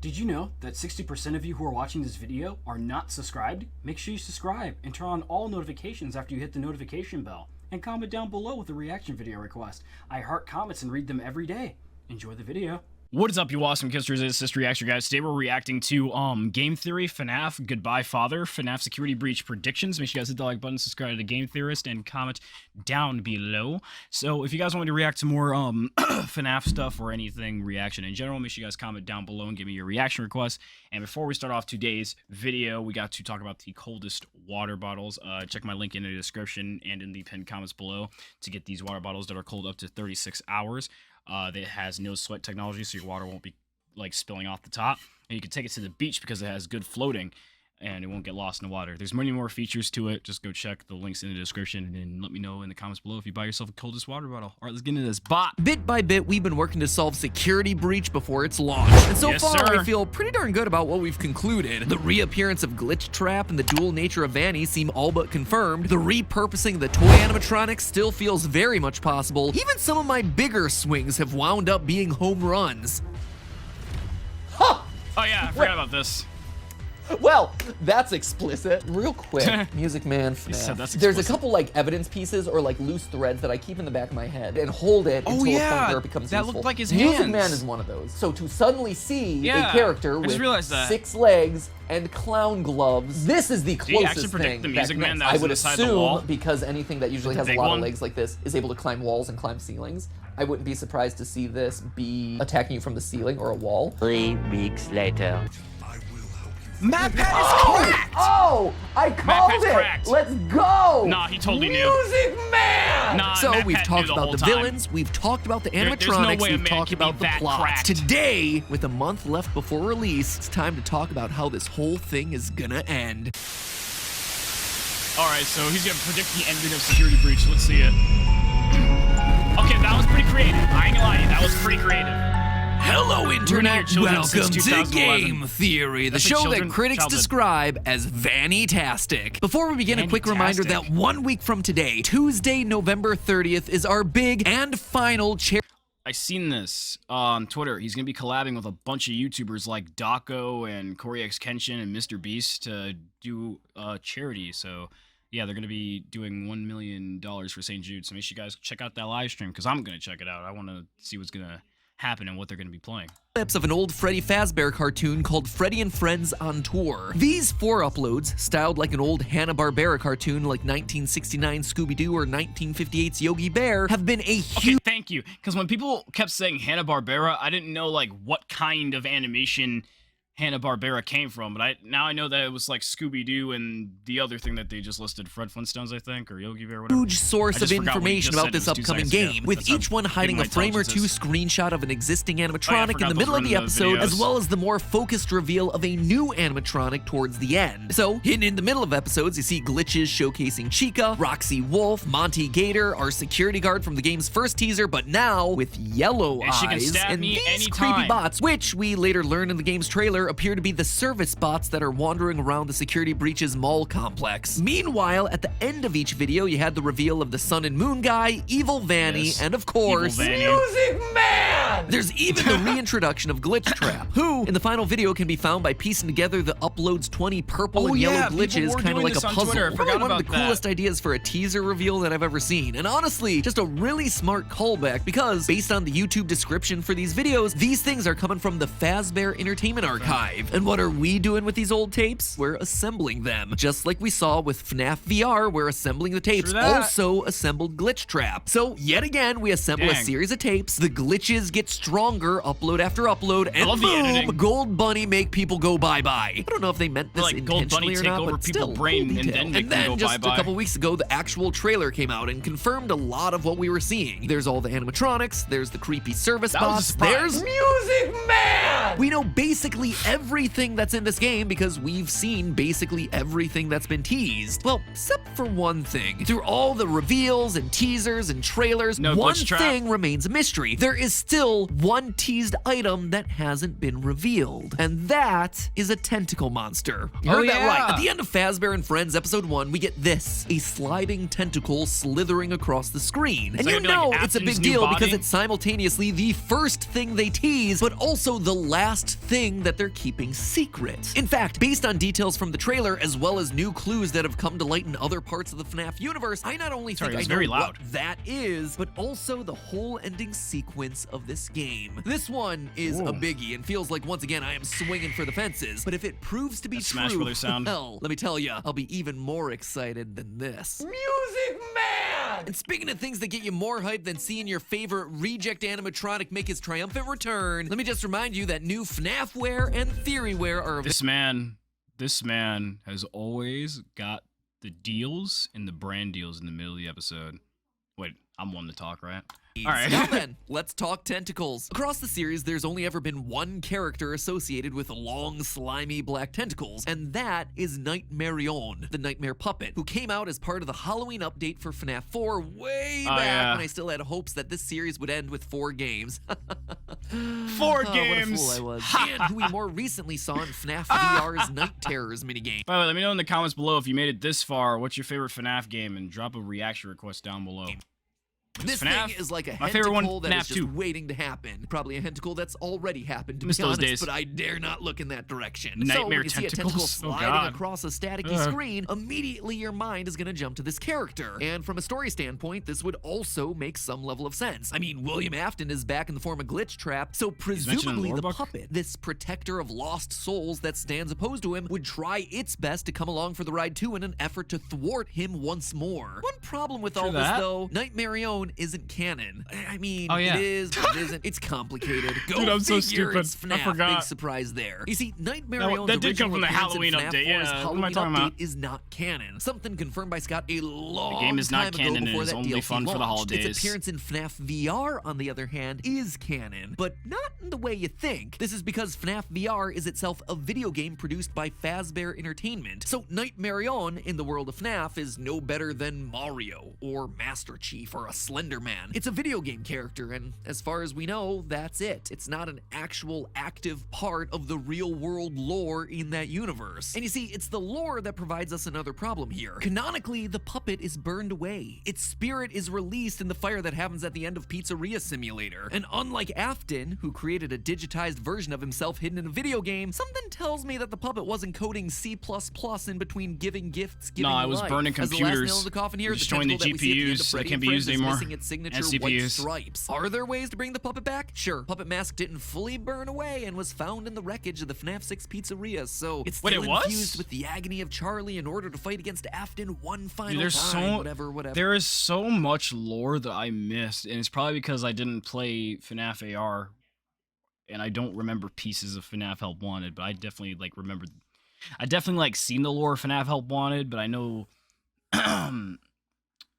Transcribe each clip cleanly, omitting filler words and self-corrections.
Did you know that 60% of you who are watching this video are not subscribed? Make sure you subscribe and turn on all notifications after you hit the notification bell. And comment down below with a reaction video request. I heart comments and read them every day. Enjoy the video. What is up, you awesome kisters? It's CistReactZ, guys. Today we're reacting to Game Theory, FNAF, Goodbye Father, FNAF Security Breach Predictions. Make sure you guys hit the like button, subscribe to Game Theorist, and comment down below. So if you guys want me to react to more FNAF stuff or anything reaction in general, make sure you guys comment down below and give me your reaction requests. And before we start off today's video, we got to talk about the coldest water bottles. Check my link in the description and in the pinned comments below to get these water bottles that are cold up to 36 hours. That has no sweat technology, so your water won't be like spilling off the top. And you can take it to the beach because it has good floating and it won't get lost in the water. There's many more features to it. Just go check the links in the description and then let me know in the comments below if you buy yourself a coldest water bottle. All right, let's get into this bot. Bit by bit, we've been working to solve Security Breach before its launch. And so far, we feel pretty darn good about what we've concluded. The reappearance of Glitch Trap and the dual nature of Vanny seem all but confirmed. The repurposing of the toy animatronics still feels very much possible. Even some of my bigger swings have wound up being home runs. Huh! Oh yeah, I forgot about this. Well, that's explicit. Real quick, Music Man FNAF. There's a couple like evidence pieces or like loose threads that I keep in the back of my head and hold it until a point where it becomes that useful. Looked like his Music hands. Man is one of those. So to suddenly see a character with 6 legs and clown gloves, this is the closest thing the Music Man that I would inside the wall? assume, because anything that usually has a lot of legs like this is able to climb walls and climb ceilings. I wouldn't be surprised to see this be attacking you from the ceiling or a wall. 3 weeks later. Map Pad is cracked! Oh! I called it! Cracked. Let's go! Nah, he totally knew. Music Man! Nah, So Map we've Pad talked knew about the villains, we've talked about the animatronics, we've talked about the plot. Cracked. Today, with a month left before release, it's time to talk about how this whole thing is gonna end. Alright, so he's gonna predict the ending of Security Breach. Let's see it. Okay, that was pretty creative. I ain't gonna lie to you, that was pretty creative. Hello, Internet! Welcome to Game Theory, the show that critics describe as Vanny-tastic. Before we begin, a quick reminder that 1 week from today, Tuesday, November 30th, is our big and final I seen this on Twitter. He's gonna be collabing with a bunch of YouTubers like Dako and Corey X Kenshin and Mr. Beast to do charity. So yeah, they're gonna be doing $1 million for St. Jude. So make sure you guys check out that live stream because I'm gonna check it out. I want to see what's gonna happen and what they're going to be playing. Clips of an old Freddy Fazbear cartoon called Freddy and Friends on Tour. These 4 uploads, styled like an old Hanna-Barbera cartoon like 1969 Scooby-Doo or 1958's Yogi Bear, have been a huge... Okay, thank you. Because when people kept saying Hanna-Barbera, I didn't know like what kind of animation Hanna-Barbera came from, but now I know that it was like Scooby-Doo and the other thing that they just listed, Fred Flintstones, I think, or Yogi Bear, whatever. Huge source of information about this upcoming game, with each one hiding a frame or 2 screenshot of an existing animatronic in the middle of the episode, as well as the more focused reveal of a new animatronic towards the end. So, hidden in the middle of episodes, you see glitches showcasing Chica, Roxy Wolf, Monty Gator, our security guard from the game's first teaser, but now with yellow eyes, and these creepy bots, which we later learn in the game's trailer appear to be the service bots that are wandering around the Security Breach's mall complex. Meanwhile, at the end of each video, you had the reveal of the Sun and Moon guy, Evil Vanny, and of course, Music Man! There's even the reintroduction of Glitch Trap, who, in the final video, can be found by piecing together the upload's 20 purple and yellow glitches, kind of like a puzzle. Probably one of the coolest ideas for a teaser reveal that I've ever seen, and honestly, just a really smart callback because, based on the YouTube description for these videos, these things are coming from the Fazbear Entertainment Archive. And what are we doing with these old tapes? We're assembling them. Just like we saw with FNAF VR, we're assembling the tapes, also assembled Glitch Trap. So, yet again, we assemble a series of tapes, the glitches get stronger, upload after upload, and boom, Gold Bunny make people go bye-bye. I don't know if they meant this intentionally or not, but still, brain and then just a couple weeks ago, the actual trailer came out and confirmed a lot of what we were seeing. There's all the animatronics, there's the creepy service bots, there's Music Man! We know basically everything that's in this game because we've seen basically everything that's been teased. Well, except for one thing. Through all the reveals and teasers and trailers, one thing remains a mystery. There is still still one teased item that hasn't been revealed, and that is a tentacle monster. You heard that right. At the end of Fazbear and Friends Episode 1, we get this, a sliding tentacle slithering across the screen. And you know like it's a big deal because it's simultaneously the first thing they tease, but also the last thing that they're keeping secret. In fact, based on details from the trailer, as well as new clues that have come to light in other parts of the FNAF universe, I not only think I know what that is, but also the whole ending sequence of this game. This one is a biggie and feels like, once again, I am swinging for the fences, but if it proves to be true, Smash Brothers sound. Well, let me tell you, I'll be even more excited than this. Music Man! And speaking of things that get you more hyped than seeing your favorite reject animatronic make his triumphant return, let me just remind you that new FNAFware and Theoryware are available. This man has always got the deals and the brand deals in the middle of the episode. Wait, I'm one to talk, right? All right. Now then, let's talk tentacles. Across the series, there's only ever been one character associated with long, slimy black tentacles, and that is Nightmarion, the Nightmare Puppet, who came out as part of the Halloween update for FNAF 4 way back when I still had hopes that this series would end with 4 games. 4 games! What a fool I was. And who we more recently saw in FNAF VR's Night Terrors minigame. By the way, let me know in the comments below if you made it this far, what's your favorite FNAF game, and drop a reaction request down below. This thing is like a hentacle that is just waiting to happen. Probably a hentacle that's already happened, to be honest, but I dare not look in that direction. Nightmare so when you see a tentacle sliding across a staticky screen, immediately your mind is going to jump to this character. And from a story standpoint, this would also make some level of sense. I mean, William Afton is back in the form of Glitch Trap, so presumably the puppet, this protector of lost souls that stands opposed to him, would try its best to come along for the ride too in an effort to thwart him once more. One problem with all this, though, Nightmarion isn't canon. I mean, it is, but it isn't. It's complicated. Go Dude, I'm so figure, stupid. it's FNAF. I forgot. Big surprise there. You see, Nightmarion's that did come from the appearance Halloween in FNAF update. 4's Yeah, Halloween what am I talking about? is not canon. Something confirmed by Scott a long The game is not time canon ago and before is that only DLC fun for the launched. holidays. Its appearance in FNAF VR, on the other hand, is canon, but not in the way you think. This is because FNAF VR is itself a video game produced by Fazbear Entertainment. So Nightmarion in the world of FNAF is no better than Mario or Master Chief or a Slender Man. It's a video game character, and as far as we know, that's it. It's not an actual active part of the real world lore in that universe. And you see, it's the lore that provides us another problem here. Canonically, the puppet is burned away. Its spirit is released in the fire that happens at the end of Pizzeria Simulator. And unlike Afton, who created a digitized version of himself hidden in a video game, something tells me that the puppet wasn't coding C++ in between giving gifts, giving life. No, I was burning computers. As the last nail in the coffin here, destroying the GPUs that can't be used anymore. Its signature white stripes. Are there ways to bring the puppet back? Sure, Puppet Mask didn't fully burn away and was found in the wreckage of the FNAF 6 pizzeria, so it's still infused with the agony of Charlie in order to fight against Afton one final time, whatever. There is so much lore that I missed, and it's probably because I didn't play FNAF AR, and I don't remember pieces of FNAF Help Wanted, but I definitely, remembered... I definitely, seen the lore of FNAF Help Wanted, but I know...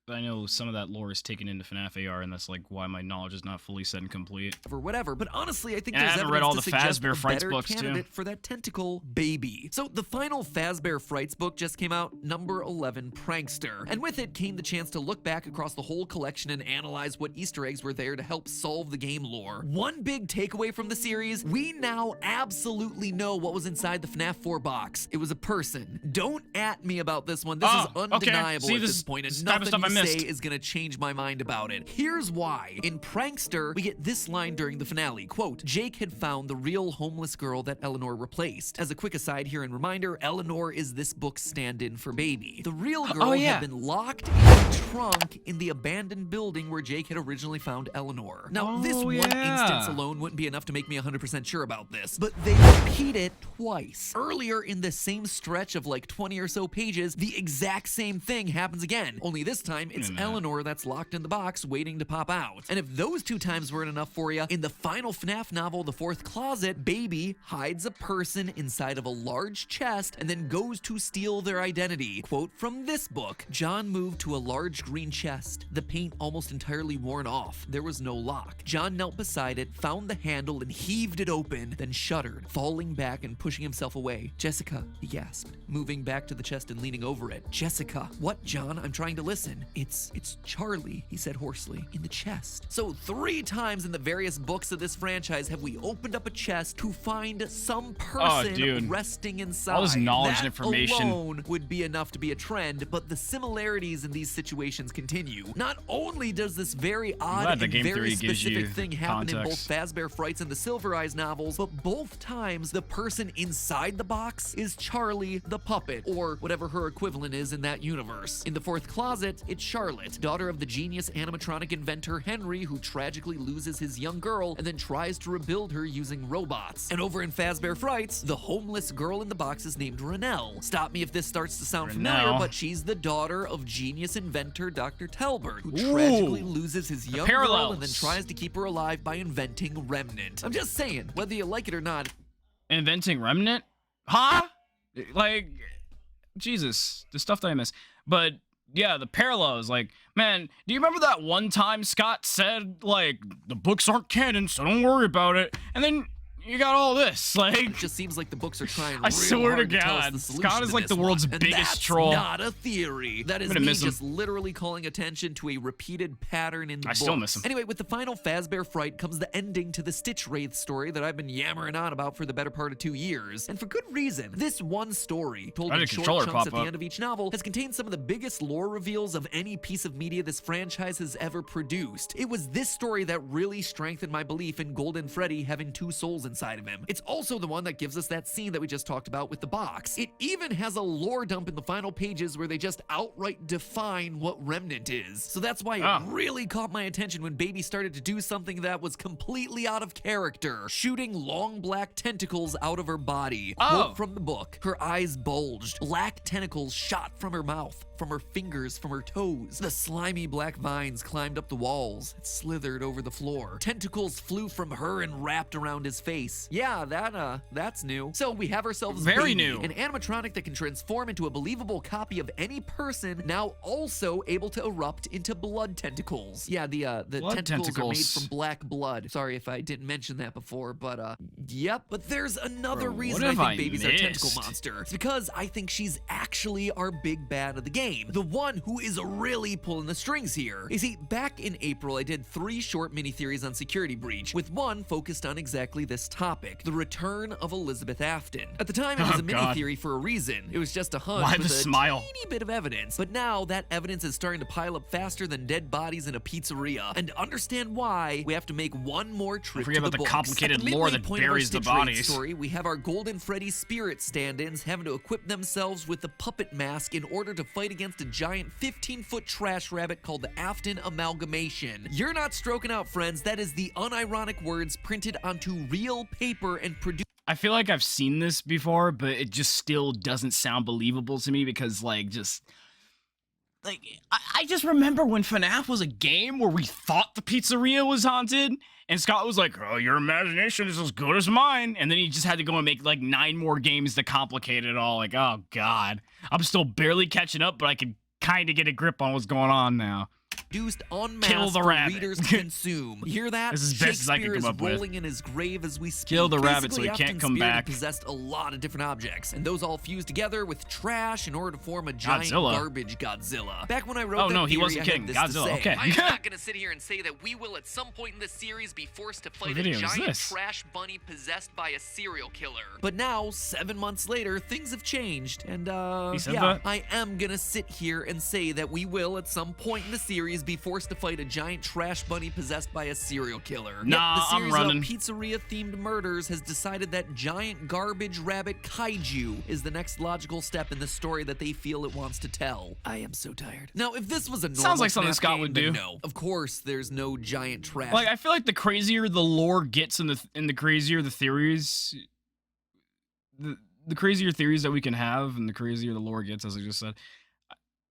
But I know some of that lore is taken into FNAF AR, and that's why my knowledge is not fully set and complete. Or whatever, but honestly, I think and there's I haven't read all the suggest Fazbear a Frights better books candidate too. For that tentacle baby. So the final Fazbear Frights book just came out, number 11, Prankster, and with it came the chance to look back across the whole collection and analyze what Easter eggs were there to help solve the game lore. One big takeaway from the series: we now absolutely know what was inside the FNAF 4 box. It was a person. Don't at me about this one. This is undeniable at this point, and nothing you say is gonna change my mind about it. Here's why. In Prankster, we get this line during the finale, quote, "Jake had found the real homeless girl that Eleanor replaced." As a quick aside here and reminder, Eleanor is this book's stand-in for Baby. The real girl had been locked in a trunk in the abandoned building where Jake had originally found Eleanor. Now, this one instance alone wouldn't be enough to make me 100% sure about this, but they repeat it twice. Earlier in the same stretch of 20 or so pages, the exact same thing happens again, only this time it's Eleanor that's locked in the box waiting to pop out. And if those 2 times weren't enough for you, in the final FNAF novel, The Fourth Closet, Baby hides a person inside of a large chest and then goes to steal their identity. Quote from this book: "John moved to a large green chest, the paint almost entirely worn off. There was no lock. John knelt beside it, found the handle and heaved it open, then shuddered, falling back and pushing himself away. Jessica," he gasped, moving back to the chest and leaning over it. "Jessica." "What, John? I'm trying to listen." It's Charlie, he said hoarsely, in the chest. So 3 times in the various books of this franchise have we opened up a chest to find some person resting inside. All this knowledge and that information alone would be enough to be a trend, but the similarities in these situations continue. Not only does this very odd and very specific thing happen in both Fazbear Frights and the Silver Eyes novels, but both times the person inside the box is Charlie the puppet, or whatever her equivalent is in that universe. In the 4th closet, it's Charlotte, daughter of the genius animatronic inventor Henry, who tragically loses his young girl and then tries to rebuild her using robots. And over in Fazbear Frights, the homeless girl in the box is named Renelle. Stop me if this starts to sound familiar, but she's the daughter of genius inventor Dr. Telbert, who tragically loses his young girl and then tries to keep her alive by inventing Remnant. I'm just saying, whether you like it or not. Inventing Remnant? Huh? Like, Jesus, the stuff that I miss. But yeah, the parallels, like, man, do you remember that one time Scott said, like, the books aren't canon, so don't worry about it? And then you got all this, like... It just seems like the books are trying I swear to God, Scott is like the world's biggest troll. That's not a theory. That is me just literally calling attention to a repeated pattern in the books. I still miss him. Anyway, with the final Fazbear Fright comes the ending to the Stitch Wraith story that I've been yammering on about for the better part of 2 years. And for good reason. This one story, told in short chunks at the end of each novel, has contained some of the biggest lore reveals of any piece of media this franchise has ever produced. It was this story that really strengthened my belief in Golden Freddy having 2 souls inside of him. It's also the one that gives us that scene that we just talked about with the box. It even has a lore dump in the final pages where they just outright define what Remnant is. So that's why it really caught my attention when Baby started to do something that was completely out of character, shooting long black tentacles out of her body. Quote from the book, her eyes bulged, black tentacles shot from her mouth, from her fingers, from her toes. The slimy black vines climbed up the walls, it slithered over the floor. Tentacles flew from her and wrapped around his face. Yeah, that's new. So we have ourselves Baby, new. An animatronic that can transform into a believable copy of any person, now also able to erupt into blood tentacles. Yeah, the tentacles are made from black blood. Sorry if I didn't mention that before, but yep. But there's another reason I think Baby's our tentacle monster. It's because I think she's actually our big bad of the game. The one who is really pulling the strings here. You see, back in April, I did 3 short mini-theories on Security Breach, with one focused on exactly this topic. The return of Elizabeth Afton. At the time, it was a mini-theory for a reason. It was just a hunch with a teeny bit of evidence. But now, that evidence is starting to pile up faster than dead bodies in a pizzeria. And to understand why, we have to make one more trip to the books. Forget about the complicated lore that buries the bodies. Story, we have our Golden Freddy spirit stand-ins having to equip themselves with the puppet mask in order to fight against a giant 15-foot trash rabbit called the Afton Amalgamation. You're not stroking out, friends. That is the unironic words printed onto real paper and produced. I feel like I've seen this before, but it just still doesn't sound believable to me because, like, I just remember when FNAF was a game where we thought the pizzeria was haunted, and Scott was like, oh, your imagination is as good as mine, and then he just had to go and make, like, 9 more games to complicate it all. Like, oh, God. I'm still barely catching up, but I can kind of get a grip on what's going on now. Produced en masse for readers to consume. You hear that? This is best as I can come up with. Rolling in his grave as we speak. Kill the rabbit so he can't come back. Possessed a lot of different objects, and those all fused together with trash in order to form a giant garbage Godzilla. Back when I wrote that he wasn't kidding. Godzilla. Okay. I'm not gonna sit here and say that we will at some point in this series be forced to fight a giant trash bunny possessed by a serial killer. But now, 7 months later, things have changed, and I am gonna sit here and say that we will at some point in the series be forced to fight a giant trash bunny possessed by a serial killer. Nah, the series I'm running. Of pizzeria-themed murders has decided that giant garbage rabbit kaiju is the next logical step in the story that they feel it wants to tell. I am so tired. Now, if this was a normal sounds like something Scott would do. No, of course, there's no giant trash. Like, I feel like the crazier the lore gets and the crazier the theories, the crazier theories that we can have, and the crazier the lore gets, as I just said.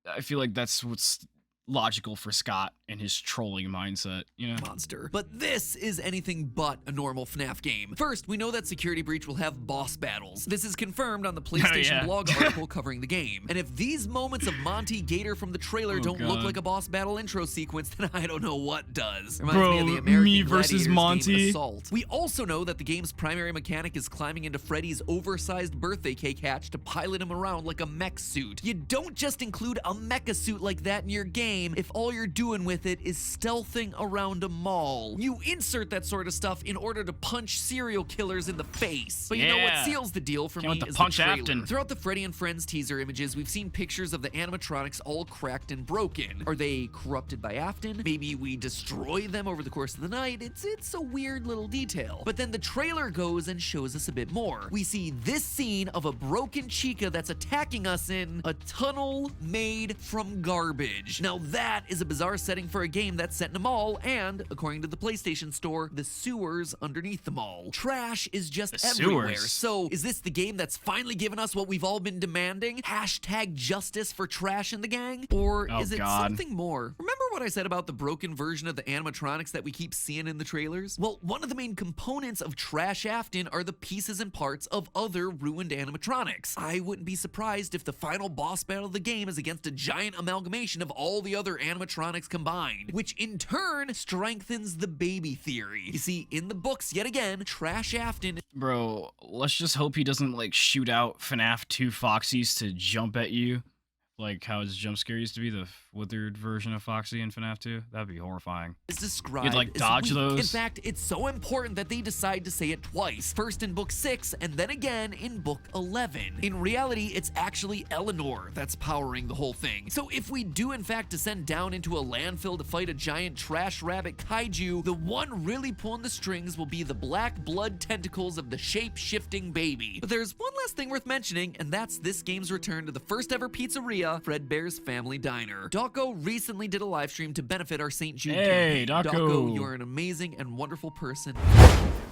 I feel like that's what's logical for Scott and his trolling mindset, you know? Monster. But this is anything but a normal FNAF game. First, we know that Security Breach will have boss battles. This is confirmed on the PlayStation blog article covering the game. And if these moments of Monty Gator from the trailer don't look like a boss battle intro sequence, then I don't know what does. Reminds me of the American me versus Monty. Game Assault. We also know that the game's primary mechanic is climbing into Freddy's oversized birthday cake hatch to pilot him around like a mech suit. You don't just include a mecha suit like that in your game game if all you're doing with it is stealthing around a mall. You insert that sort of stuff in order to punch serial killers in the face. But you know what seals the deal for me is the trailer. AFTON. Throughout the Freddy and Friends teaser images, we've seen pictures of the animatronics all cracked and broken. Are they corrupted by AFTON? Maybe we destroy them over the course of the night? It's a weird little detail. But then the trailer goes and shows us a bit more. We see this scene of a broken chica that's attacking us in a tunnel made from garbage. Now that is a bizarre setting for a game that's set in a mall and, according to the PlayStation Store, the sewers underneath the mall. Trash is just everywhere. So is this the game that's finally given us what we've all been demanding? Hashtag justice for trash in the gang? Or is it something more? Remember what I said about the broken version of the animatronics that we keep seeing in the trailers? Well, one of the main components of Trash AFTON are the pieces and parts of other ruined animatronics. I wouldn't be surprised if the final boss battle of the game is against a giant amalgamation of all the other animatronics combined, which in turn strengthens the baby theory. You see, in the books, yet again, Trash AFTON... Bro, let's just hope he doesn't, like, shoot out FNAF 2 Foxies to jump at you. Like how his jump scare used to be, the withered version of Foxy in FNAF 2. That'd be horrifying. Is described You'd like dodge those. In fact, it's so important that they decide to say it twice. First in book 6 and then again in book 11. In reality, it's actually Eleanor that's powering the whole thing. So if we do in fact descend down into a landfill to fight a giant trash rabbit kaiju, the one really pulling the strings will be the black blood tentacles of the shape-shifting baby. But there's one last thing worth mentioning, and that's this game's return to the first ever pizzeria, Fredbear's Family Diner. Dawko recently did a live stream to benefit our St. Jude campaign. Dawko, you're an amazing and wonderful person.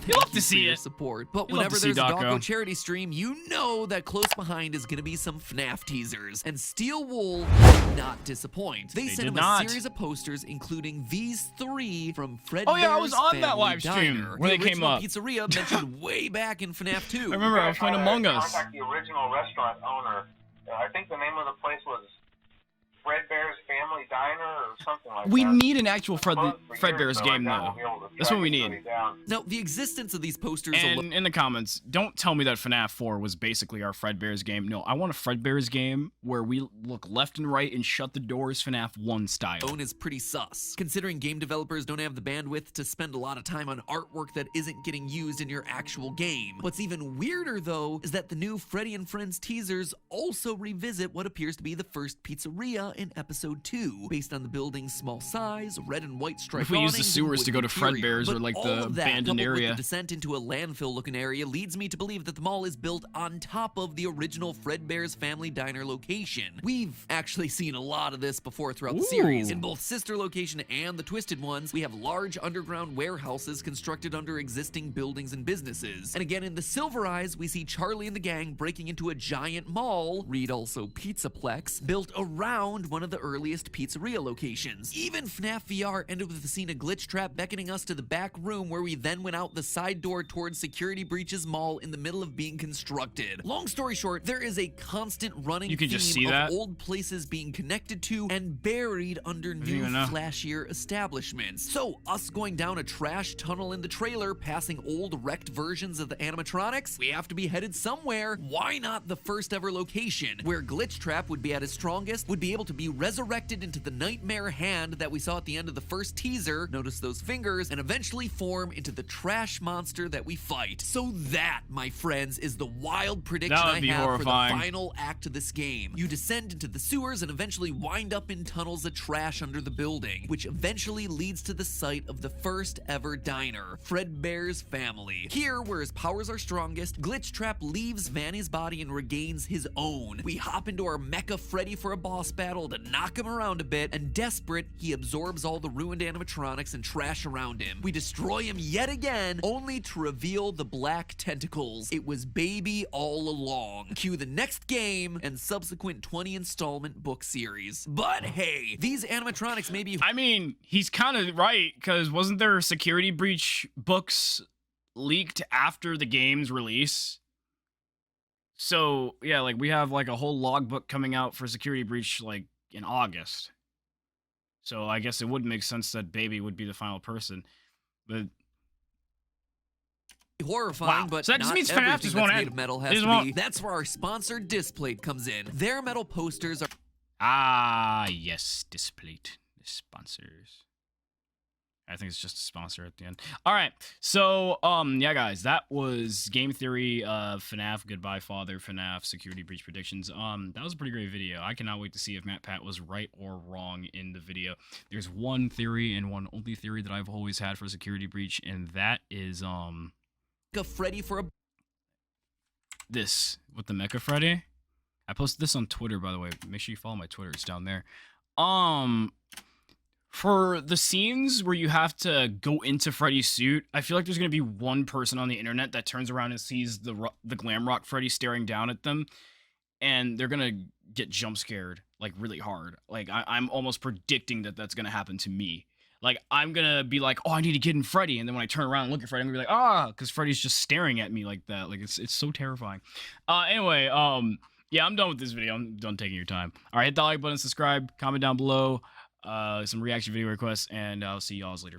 You'll have to see your support. But whenever there's a Dawko charity stream, you know that close behind is going to be some FNAF teasers. And Steel Wool did not disappoint. They sent him a series of posters, including these 3 from Fredbear's Family Diner. I was on that live stream where they came up. Pizzeria mentioned way back in FNAF 2. I remember I was playing Among Us. Contact the original restaurant owner. I think the name of the place was Fredbear's Family Diner or something like that. We need an actual Fredbear's game, though. That's what we need. Now, the existence of these posters... And in the comments, don't tell me that FNAF 4 was basically our Fredbear's game. No, I want a Fredbear's game where we look left and right and shut the doors FNAF 1 style. Is pretty sus, considering game developers don't have the bandwidth to spend a lot of time on artwork that isn't getting used in your actual game. What's even weirder, though, is that the new Freddy and Friends teasers also revisit what appears to be the first pizzeria in episode 2, based on the building's small size, red and white striped If we use the sewers to go to Fredbear's or like the abandoned area. With the descent into a landfill-looking area leads me to believe that the mall is built on top of the original Fredbear's Family Diner location. We've actually seen a lot of this before throughout the series. In both Sister Location and the Twisted ones, we have large underground warehouses constructed under existing buildings and businesses. And again, in the Silver Eyes, we see Charlie and the gang breaking into a giant mall, read also Pizzaplex, built around one of the earliest pizzeria locations. Even FNAF VR ended with the scene of Glitch Trap beckoning us to the back room where we then went out the side door towards Security Breach's mall in the middle of being constructed. Long story short, there is a constant running theme of old places being connected to and buried under new, flashier establishments. So, us going down a trash tunnel in the trailer, passing old wrecked versions of the animatronics, we have to be headed somewhere. Why not the first ever location, where Glitch Trap would be at his strongest, would be able to be resurrected into the nightmare hand that we saw at the end of the first teaser, notice those fingers, and eventually form into the trash monster that we fight. So that, my friends, is the wild prediction I have for the final act of this game. You descend into the sewers and eventually wind up in tunnels of trash under the building, which eventually leads to the site of the first ever diner, Fredbear's Family. Here, where his powers are strongest, Glitch Trap leaves Vanny's body and regains his own. We hop into our Mecha Freddy for a boss battle to knock him around a bit, and desperate, he absorbs all the ruined animatronics and trash around him. We destroy him yet again, only to reveal the black tentacles. It was Baby all along. Cue the next game and subsequent 20 installment book series. But hey, these animatronics may be... I mean, he's kind of right, because wasn't there Security Breach books leaked after the game's release? So, yeah, like, we have, like, a whole logbook coming out for Security Breach, like, in August. So I guess it would make sense that Baby would be the final person. But... horrifying, but so that just means FNAF just won't end. Metal has to be. That's where our sponsor Displate comes in. Their metal posters are... Ah, yes, Displate. sponsors. I think it's just a sponsor at the end. All right, so yeah, guys, that was Game Theory, FNAF, Goodbye Father, FNAF, Security Breach Predictions. That was a pretty great video. I cannot wait to see if Matt Pat was right or wrong in the video. There's one theory and one only theory that I've always had for Security Breach, and that is a Freddy for a this with the Mecha Freddy. I posted this on Twitter, by the way. Make sure you follow my Twitter. It's down there. For the scenes where you have to go into Freddy's suit, I feel like there's going to be one person on the internet that turns around and sees the glam rock Freddy staring down at them, and they're going to get jump scared, like, really hard. Like, I'm almost predicting that that's going to happen to me. Like, I'm going to be like, oh, I need to get in Freddy, and then when I turn around and look at Freddy, I'm going to be like, because Freddy's just staring at me like that. Like, it's so terrifying. Anyway, yeah, I'm done with this video. I'm done taking your time. All right, hit that like button, subscribe, comment down below. Some reaction video requests, and I'll see y'all later.